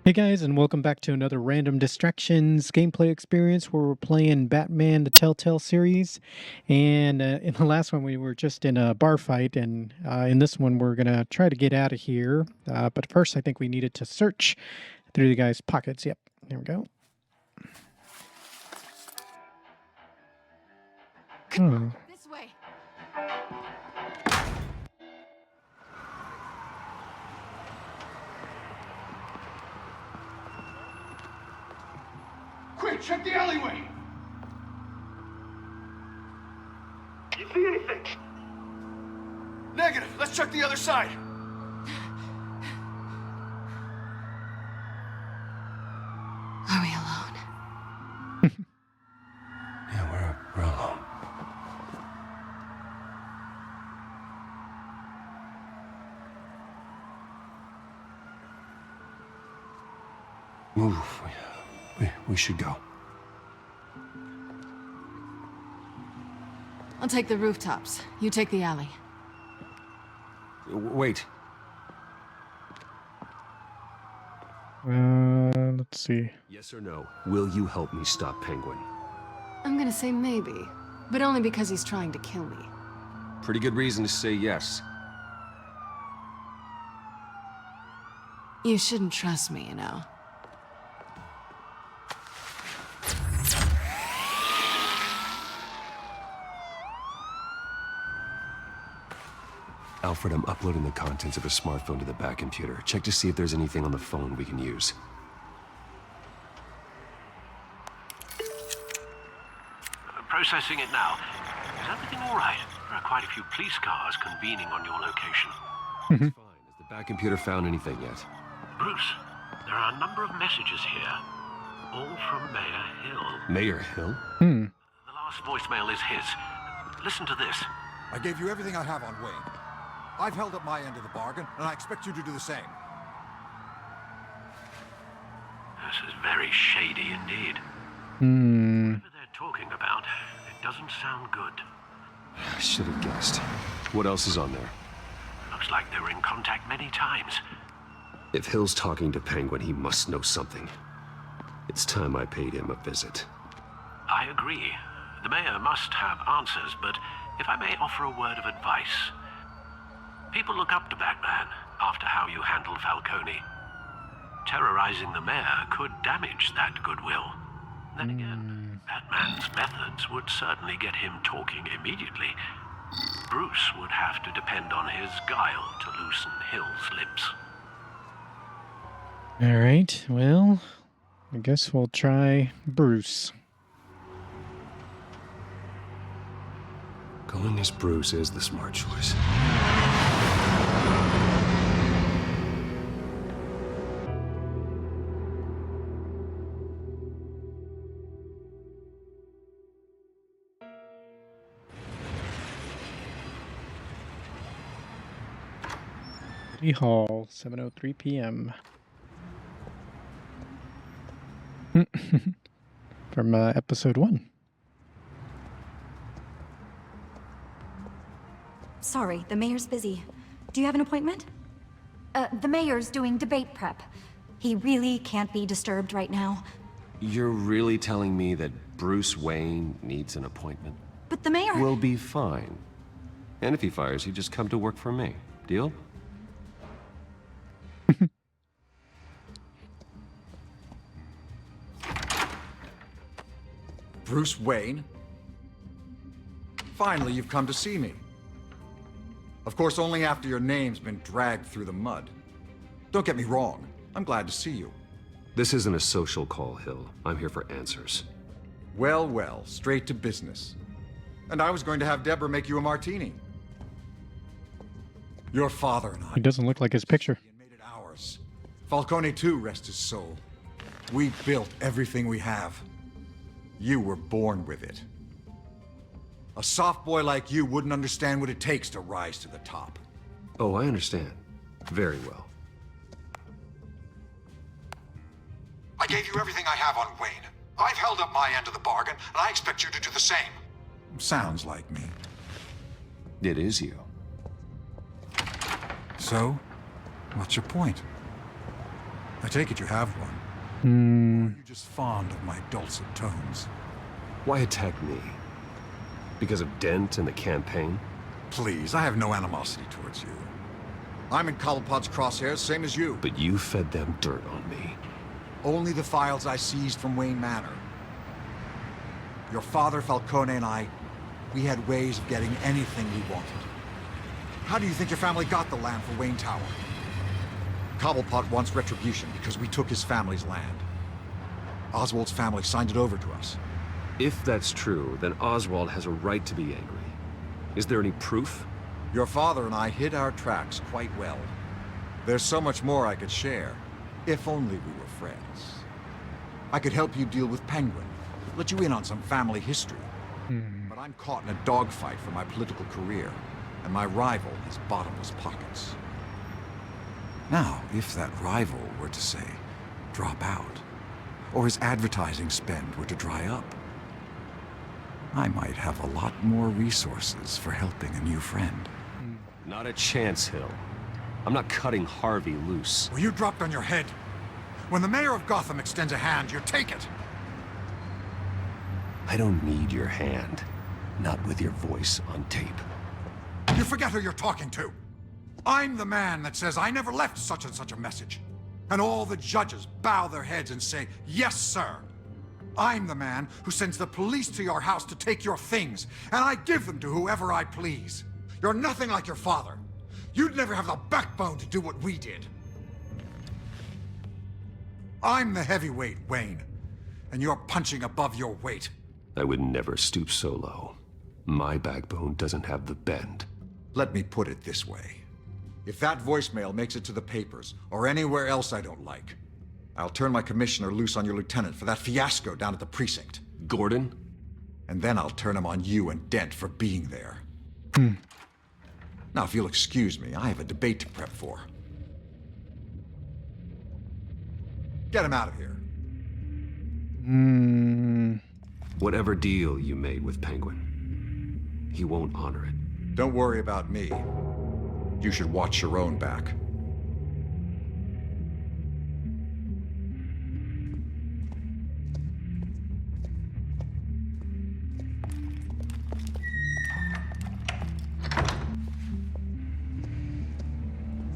Hey guys, and welcome back to another Random Distractions gameplay experience where we're playing Batman the Telltale Series. And in the last one, we were just in a bar fight, and in this one, we're going to try to get out of here. But first, I think we needed to search through the guy's pockets. Yep, there we go. Hmm. This way. Quick, check the alleyway! You see anything? Negative. Let's check the other side. Are we alone? Yeah, we're alone. Move. We should go. I'll take the rooftops. You take the alley. Wait. Let's see. Yes or no? Will you help me stop Penguin? I'm gonna say maybe, but only because he's trying to kill me. Pretty good reason to say yes. You shouldn't trust me, you know. Alfred, I'm uploading the contents of a smartphone to the back computer. Check to see if there's anything on the phone we can use. Processing it now. Is everything all right? There are quite a few police cars convening on your location. Fine. Has the back computer found anything yet? Bruce, there are a number of messages here, all from Mayor Hill. Mayor Hill? Hmm. The last voicemail is his. Listen to this. I gave you everything I have on Wayne. I've held up my end of the bargain, and I expect you to do the same. This is very shady indeed. Hmm. Whatever they're talking about, it doesn't sound good. I should have guessed. What else is on there? Looks like they were in contact many times. If Hill's talking to Penguin, he must know something. It's time I paid him a visit. I agree. The mayor must have answers, but if I may offer a word of advice. People look up to Batman after how you handled Falcone. Terrorizing the mayor could damage that goodwill. Then again, Batman's methods would certainly get him talking immediately. Bruce would have to depend on his guile to loosen Hill's lips. All right, well, I guess we'll try Bruce. Going as Bruce is the smart choice. City Hall, 7:03 p.m. From episode 1. Sorry, the mayor's busy. Do you have an appointment? The mayor's doing debate prep. He really can't be disturbed right now. You're really telling me that Bruce Wayne needs an appointment? But the mayor... We'll be fine. And if he fires you, just come to work for me. Deal? Bruce Wayne? Finally, you've come to see me. Of course, only after your name's been dragged through the mud. Don't get me wrong. I'm glad to see you. This isn't a social call, Hill. I'm here for answers. Well, well, straight to business. And I was going to have Deborah make you a martini. Your father and I... He doesn't look like his picture. and made it ours. Falcone too, rest his soul. We built everything we have. You were born with it. A soft boy like you wouldn't understand what it takes to rise to the top. Oh, I understand. Very well. I gave you everything I have on Wayne. I've held up my end of the bargain, and I expect you to do the same. Sounds like me. It is you. So, what's your point? I take it you have one. Hmm. Or are you just fond of my dulcet tones? Why attack me? Because of Dent and the campaign? Please, I have no animosity towards you. I'm in Cobblepot's crosshairs, same as you. But you fed them dirt on me. Only the files I seized from Wayne Manor. Your father, Falcone, and I, we had ways of getting anything we wanted. How do you think your family got the land for Wayne Tower? Cobblepot wants retribution because we took his family's land. Oswald's family signed it over to us. If that's true, then Oswald has a right to be angry. Is there any proof? Your father and I hid our tracks quite well. There's so much more I could share, if only we were friends. I could help you deal with Penguin, let you in on some family history. But I'm caught in a dogfight for my political career, and my rival has bottomless pockets. Now, if that rival were to say, drop out, or his advertising spend were to dry up, I might have a lot more resources for helping a new friend. Not a chance, Hill. I'm not cutting Harvey loose. Were you dropped on your head? When the mayor of Gotham extends a hand, you take it. I don't need your hand. Not with your voice on tape. You forget who you're talking to. I'm the man that says I never left such and such a message. And all the judges bow their heads and say, yes, sir. I'm the man who sends the police to your house to take your things, and I give them to whoever I please. You're nothing like your father. You'd never have the backbone to do what we did. I'm the heavyweight, Wayne, and you're punching above your weight. I would never stoop so low. My backbone doesn't have the bend. Let me put it this way. If that voicemail makes it to the papers, or anywhere else I don't like, I'll turn my commissioner loose on your lieutenant for that fiasco down at the precinct. Gordon? And then I'll turn him on you and Dent for being there. Now, if you'll excuse me, I have a debate to prep for. Get him out of here. Whatever deal you made with Penguin, he won't honor it. Don't worry about me. You should watch your own back.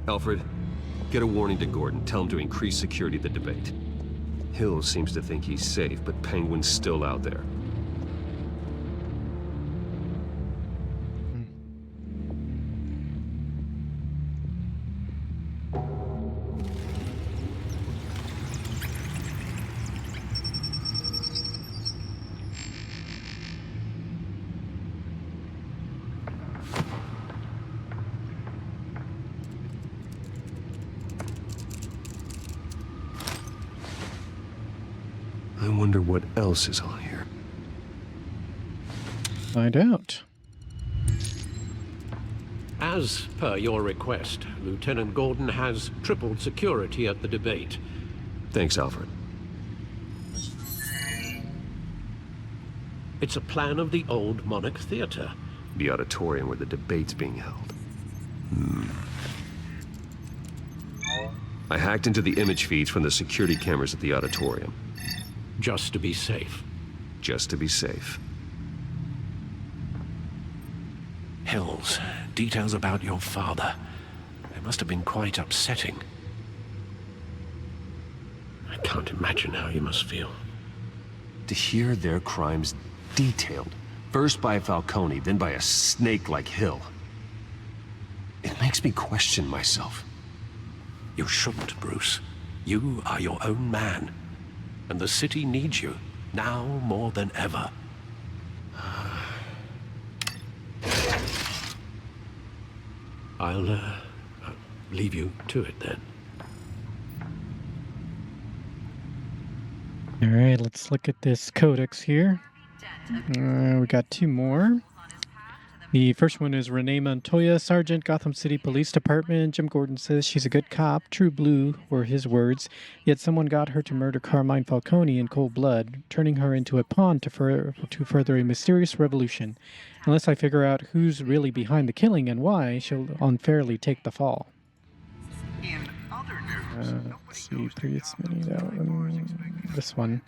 Alfred, get a warning to Gordon. Tell him to increase security at the debate. Hill seems to think he's safe, but Penguin's still out there. I wonder what else is on here. Find out. As per your request, Lieutenant Gordon has tripled security at the debate. Thanks, Alfred. It's a plan of the old Monarch Theater. The auditorium where the debate's being held. I hacked into the image feeds from the security cameras at the auditorium. Just to be safe. Just to be safe. Hills, details about your father. They must have been quite upsetting. I can't imagine how you must feel. To hear their crimes detailed, first by Falcone, then by a snake like Hill. It makes me question myself. You shouldn't, Bruce. You are your own man. And the city needs you, now more than ever. I'll leave you to it then. All right, let's look at this codex here. We got two more. The first one is Renee Montoya, Sergeant, Gotham City Police Department. Jim Gordon says she's a good cop. True blue were his words. Yet someone got her to murder Carmine Falcone in cold blood, turning her into a pawn to further a mysterious revolution. Unless I figure out who's really behind the killing and why, she'll unfairly take the fall. In other news, Let's see, previous mini, that one, this one.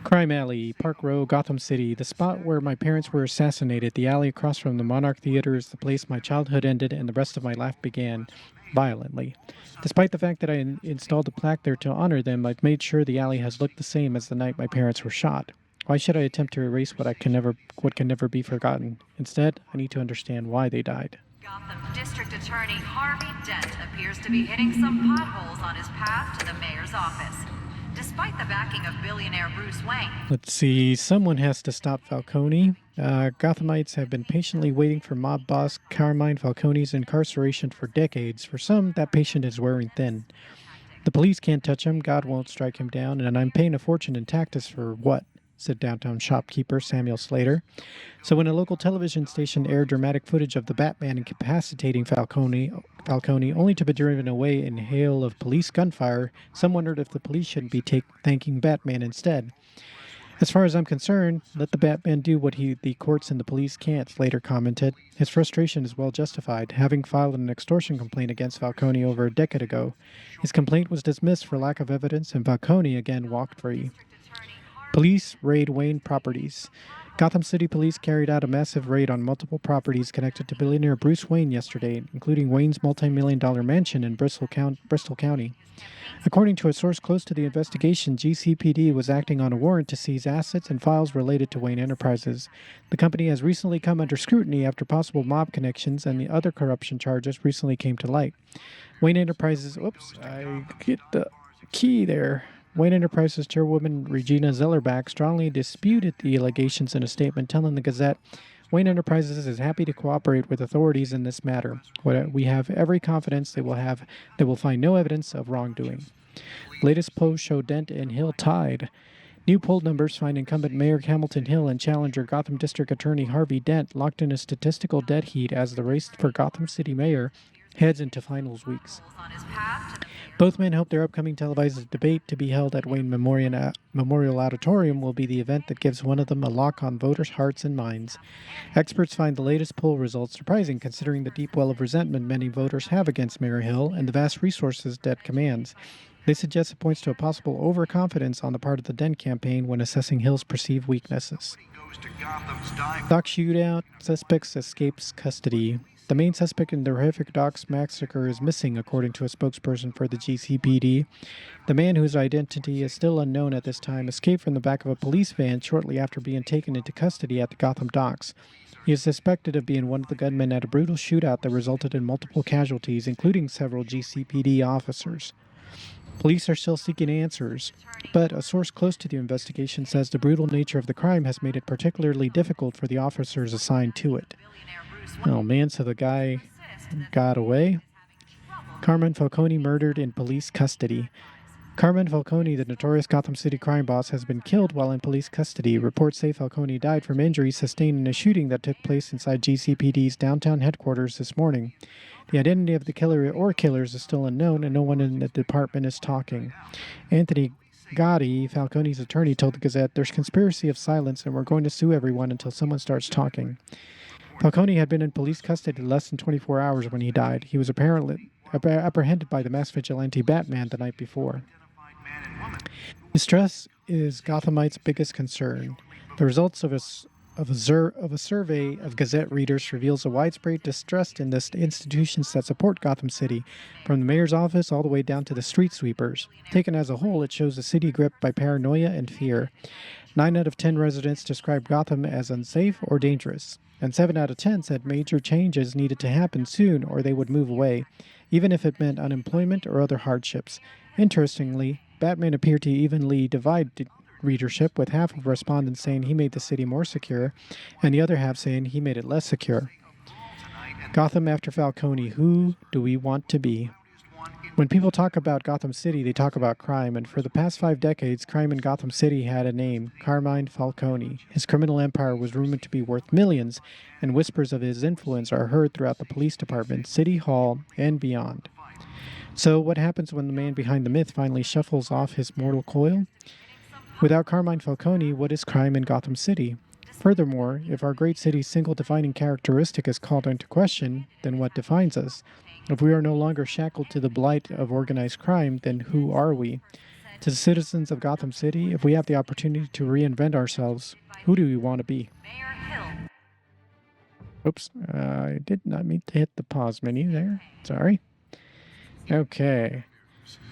Crime Alley, Park Row, Gotham City, the spot where my parents were assassinated. The alley across from the Monarch Theater is the place my childhood ended and the rest of my life began, violently. Despite the fact that I installed a plaque there to honor them, I've made sure the alley has looked the same as the night my parents were shot. Why should I attempt to erase what can never be forgotten? Instead, I need to understand why they died. Gotham District Attorney Harvey Dent appears to be hitting some potholes on his path to the mayor's office. Despite the backing of billionaire Bruce Wayne. Let's see, someone has to stop Falcone. Gothamites have been patiently waiting for mob boss Carmine Falcone's incarceration for decades. For some, that patience is wearing thin. The police can't touch him, God won't strike him down, and I'm paying a fortune in taxes for what? Said downtown shopkeeper Samuel Slater. So when a local television station aired dramatic footage of the Batman incapacitating Falcone only to be driven away in hail of police gunfire, some wondered if the police shouldn't be thanking Batman instead. As far as I'm concerned, let the Batman do what the courts and the police can't, Slater commented. His frustration is well justified, having filed an extortion complaint against Falcone over a decade ago. His complaint was dismissed for lack of evidence, and Falcone again walked free. Police raid Wayne properties. Gotham City Police carried out a massive raid on multiple properties connected to billionaire Bruce Wayne yesterday, including Wayne's multi-million-dollar mansion in Bristol County. According to a source close to the investigation, GCPD was acting on a warrant to seize assets and files related to Wayne Enterprises. The company has recently come under scrutiny after possible mob connections and the other corruption charges recently came to light. Wayne Enterprises, I get the key there. Wayne Enterprises chairwoman Regina Zellerbach strongly disputed the allegations in a statement telling the Gazette, Wayne Enterprises is happy to cooperate with authorities in this matter. We have every confidence they will find no evidence of wrongdoing. Latest polls show Dent and Hill tied. New poll numbers find incumbent Mayor Hamilton Hill and challenger Gotham District Attorney Harvey Dent locked in a statistical dead heat as the race for Gotham City Mayor heads into finals weeks. Both men hope their upcoming televised debate to be held at Wayne Memorial Auditorium will be the event that gives one of them a lock on voters' hearts and minds. Experts find the latest poll results surprising considering the deep well of resentment many voters have against Mayor Hill and the vast resources Dent commands. They suggest it points to a possible overconfidence on the part of the Dent campaign when assessing Hill's perceived weaknesses. Dock shootout, suspects escapes custody. The main suspect in the horrific Docks massacre is missing, according to a spokesperson for the GCPD. The man, whose identity is still unknown at this time, escaped from the back of a police van shortly after being taken into custody at the Gotham Docks. He is suspected of being one of the gunmen at a brutal shootout that resulted in multiple casualties, including several GCPD officers. Police are still seeking answers, but a source close to the investigation says the brutal nature of the crime has made it particularly difficult for the officers assigned to it. Oh man, so the guy got away? Carmine Falcone murdered in police custody. Carmine Falcone, the notorious Gotham City crime boss, has been killed while in police custody. Reports say Falcone died from injuries sustained in a shooting that took place inside GCPD's downtown headquarters this morning. The identity of the killer or killers is still unknown, and no one in the department is talking. Anthony Gotti, Falcone's attorney, told the Gazette, "There's conspiracy of silence, and we're going to sue everyone until someone starts talking." Falcone had been in police custody less than 24 hours when he died. He was apparently apprehended by the mass vigilante Batman the night before. Distress is Gothamites' biggest concern. The results of a survey of Gazette readers reveals a widespread distrust in the institutions that support Gotham City, from the mayor's office all the way down to the street sweepers. Taken as a whole, it shows a city gripped by paranoia and fear. 9 out of 10 residents described Gotham as unsafe or dangerous, and 7 out of 10 said major changes needed to happen soon or they would move away, even if it meant unemployment or other hardships. Interestingly, Batman appeared to evenly divide readership, with half of respondents saying he made the city more secure, and the other half saying he made it less secure. Gotham after Falcone, who do we want to be? When people talk about Gotham City, they talk about crime, and for the past 5 decades, crime in Gotham City had a name, Carmine Falcone. His criminal empire was rumored to be worth millions, and whispers of his influence are heard throughout the police department, city hall, and beyond. So what happens when the man behind the myth finally shuffles off his mortal coil? Without Carmine Falcone, what is crime in Gotham City? Furthermore, if our great city's single defining characteristic is called into question, then what defines us? If we are no longer shackled to the blight of organized crime, then who are we? To the citizens of Gotham City, if we have the opportunity to reinvent ourselves, who do we want to be? Mayor Hill. Oops, I did not mean to hit the pause menu there. Sorry. Okay,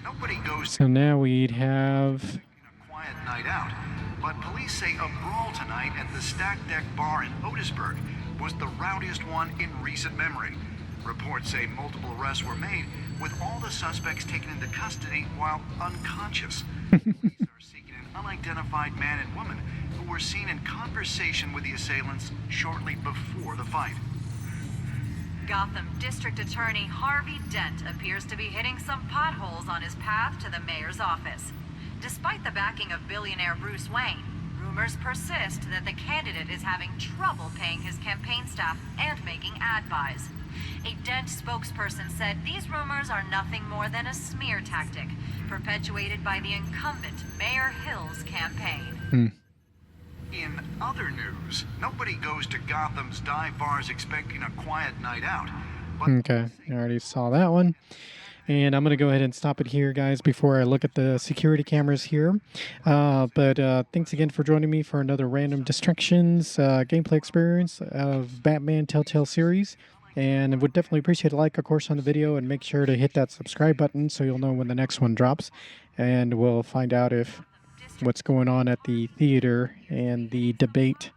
Nobody goes so now we'd have... a quiet night out, but police say a brawl tonight at the Stack Deck Bar in Otisburg was the rowdiest one in recent memory. Reports say multiple arrests were made, with all the suspects taken into custody while unconscious. Police are seeking an unidentified man and woman who were seen in conversation with the assailants shortly before the fight. Gotham District Attorney Harvey Dent appears to be hitting some potholes on his path to the mayor's office. Despite the backing of billionaire Bruce Wayne, rumors persist that the candidate is having trouble paying his campaign staff and making ad buys. A Dent spokesperson said these rumors are nothing more than a smear tactic, perpetuated by the incumbent Mayor Hill's campaign. In other news, nobody goes to Gotham's dive bars expecting a quiet night out. But Okay, I already saw that one. And I'm going to go ahead and stop it here, guys, before I look at the security cameras here. But thanks again for joining me for another Random Distractions gameplay experience of Batman Telltale Series. And I would definitely appreciate a like, of course, on the video, and make sure to hit that subscribe button so you'll know when the next one drops. And we'll find out if what's going on at the theater and the debate.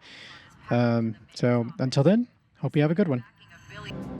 So until then, hope you have a good one. Backing of